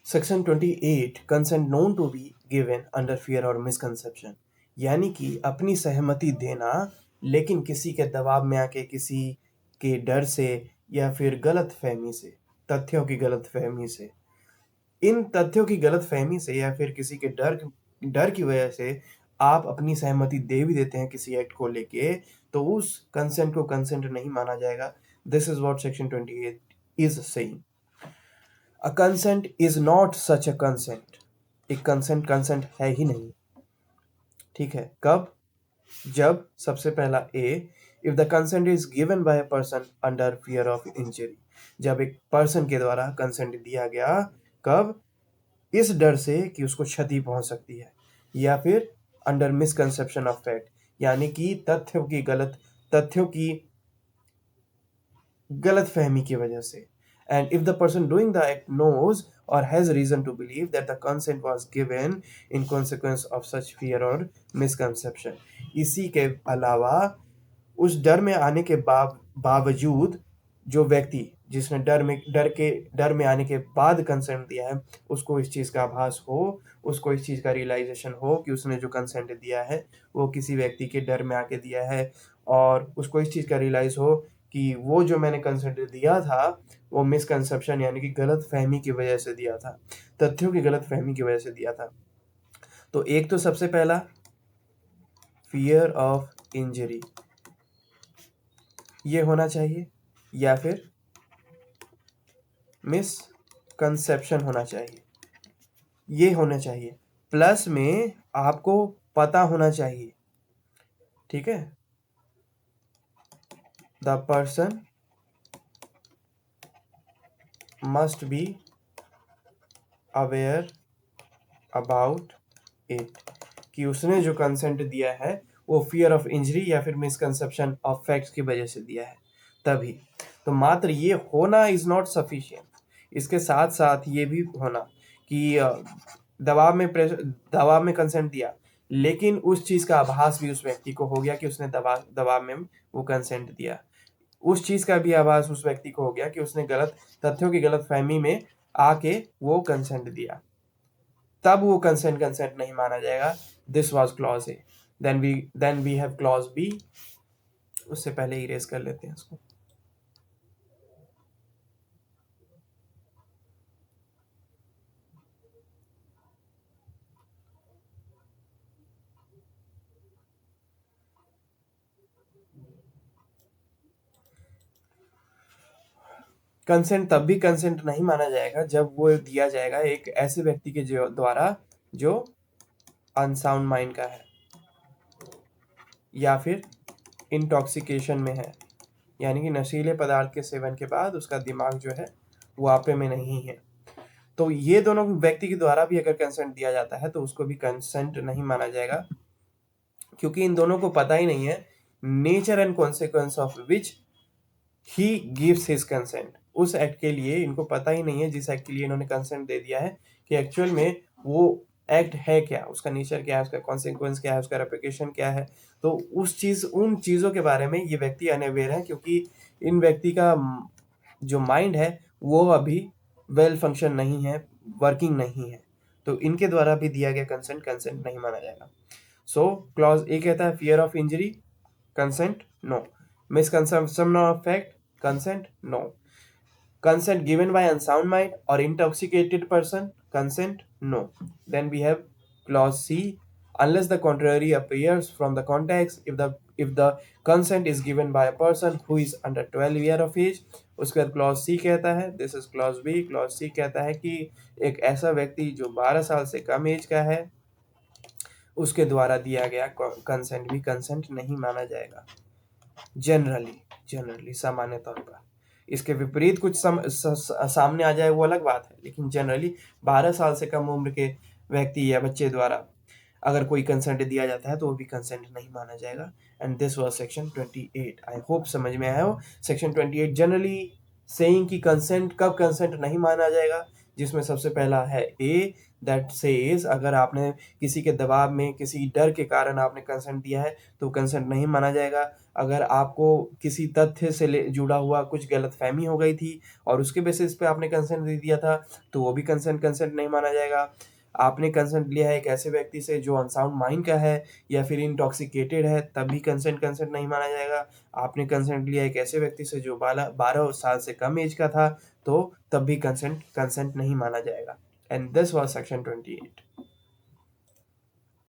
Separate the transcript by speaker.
Speaker 1: Section 28 consent known to be given under fear और misconception, यानी कि अपनी सहमति देना लेकिन किसी के दबाव में आके, किसी के डर से या फिर गलत फहमी से, तथ्यों की गलत फहमी से, इन तथ्यों की गलत फहमी से या फिर किसी के डर की वजह से आप अपनी सहमति दे भी देते हैं किसी एक्ट को लेके, तो उस कंसेंट को कंसेंट नहीं माना जाएगा। This is what section 28 is saying. A consent is not such a consent. एक कंसेंट कंसेंट है ही नहीं। ठीक है, कब? जब सबसे पहला A, if the consent is given by a person under fear of injury. जब एक पर्सन के द्वारा कंसेंट दिया गया, कब? इस डर से कि उसको क्षति पहुंच सकती है, या फिर अंडर मिसकंसेप्शन ऑफ फैक्ट, यानी कि तथ्यों की गलत फहमी की वजह से। And if the person doing the act knows or has reason to believe that the consent was given in consequence of such fear और मिसकंसेप्शन। इसी के अलावा उस डर में आने के बावजूद जो व्यक्ति, जिसने डर में आने के बाद कंसेंट दिया है, उसको इस चीज़ का आभास हो, उसको इस चीज़ का रियलाइजेशन हो कि उसने जो कंसेंट दिया है वो किसी व्यक्ति के डर में आके दिया है, और उसको इस चीज़ का रियलाइज हो कि वो जो मैंने कंसेंट दिया था वो मिसकंसेप्शन यानी कि गलत फहमी की वजह से दिया था, तथ्यों की गलत फहमी की वजह से दिया था। तो एक तो सबसे पहला फियर ऑफ इंजरी, ये होना चाहिए, या फिर मिसकंसेप्शन होना चाहिए, ये होना चाहिए। प्लस में आपको पता होना चाहिए, ठीक है, the person must be aware about it, कि उसने जो कंसेंट दिया है वो फियर ऑफ इंजरी या फिर मिसकंसेप्शन ऑफ फैक्ट्स की वजह से दिया है, तभी। तो मात्र ये होना इज नॉट सफिशिएंट, इसके साथ साथ ये भी होना कि दबाव में कंसेंट दिया, लेकिन उस चीज का आभास भी उस व्यक्ति को हो गया कि उसने दबाव में वो कंसेंट दिया। उस चीज का भी आभास उस व्यक्ति को हो गया कि उसने गलत तथ्यों की गलत फहमी में आके वो कंसेंट दिया, तब वो कंसेंट कंसेंट नहीं माना जाएगा। This was clause A. Then we have clause B. उससे पहले इरेज कर लेते हैं इसको। कंसेंट तब भी कंसेंट नहीं माना जाएगा जब वो दिया जाएगा एक ऐसे व्यक्ति के द्वारा जो अनसाउंड माइंड का है या फिर इंटॉक्सिकेशन में है, यानी कि नशीले पदार्थ के सेवन के बाद उसका दिमाग जो है वो आपे में नहीं है। तो ये दोनों व्यक्ति के द्वारा भी अगर कंसेंट दिया जाता है तो उसको भी कंसेंट नहीं माना जाएगा, क्योंकि इन दोनों को पता ही नहीं है nature and consequence of which he gives his consent. उस एक्ट के लिए इनको पता ही नहीं है जिस एक्ट के लिए इन्होंने कंसेंट दे दिया है कि एक्चुअल में वो एक्ट है क्या, उसका नेचर क्या है, उसका कॉन्सिक्वेंस क्या है, उसका रेप्लिकेशन क्या है। तो उन चीज़ों के बारे में ये व्यक्ति अनअवेयर है, क्योंकि इन व्यक्ति का जो माइंड है वो अभी वेल फंक्शन नहीं है, वर्किंग नहीं है। तो इनके द्वारा भी दिया गया कंसेंट कंसेंट नहीं माना जाएगा। सो क्लॉज ए कहता है fear of injury, consent no. Misconception of fact, consent no. Consent given by unsound mind or intoxicated person, consent no. Then we have clause C, unless the contrary appears from the context, if the consent is given by a person who is under 12 year of age। उसके बाद clause C कहता है, this is clause B, clause C कहता है कि एक ऐसा व्यक्ति जो 12 साल से कम एज का है उसके द्वारा दिया गया कंसेंट भी कंसेंट नहीं माना जाएगा। जनरली सामान्य तौर पर इसके विपरीत कुछ सामने आ जाए वो अलग बात है, लेकिन जनरली 12 साल से कम उम्र के व्यक्ति या बच्चे द्वारा अगर कोई कंसेंट दिया जाता है तो वो भी कंसेंट नहीं माना जाएगा। And this was section 28। I hope समझ में आया हो। सेक्शन 28 जनरली सेइंग कि कंसेंट कब कंसेंट नहीं माना जाएगा, जिसमें सबसे पहला है ए, दैट सेज अगर आपने किसी के दबाव में, किसी डर के कारण आपने कंसेंट दिया है तो कंसेंट नहीं माना जाएगा। अगर आपको किसी तथ्य से जुड़ा हुआ कुछ गलतफहमी हो गई थी और उसके बेसिस पे आपने कंसेंट दे दिया था तो वो भी कंसेंट कंसेंट नहीं माना जाएगा। आपने कंसेंट लिया है एक ऐसे व्यक्ति से जो अनसाउंड माइंड का है या फिर इंटॉक्सिकेटेड है, तब भी कंसेंट कंसेंट नहीं माना जाएगा। आपने कंसेंट लिया एक ऐसे व्यक्ति से जो 12 साल से कम एज का था, तो तब भी कंसेंट कंसेंट नहीं माना जाएगा। And this was section 28।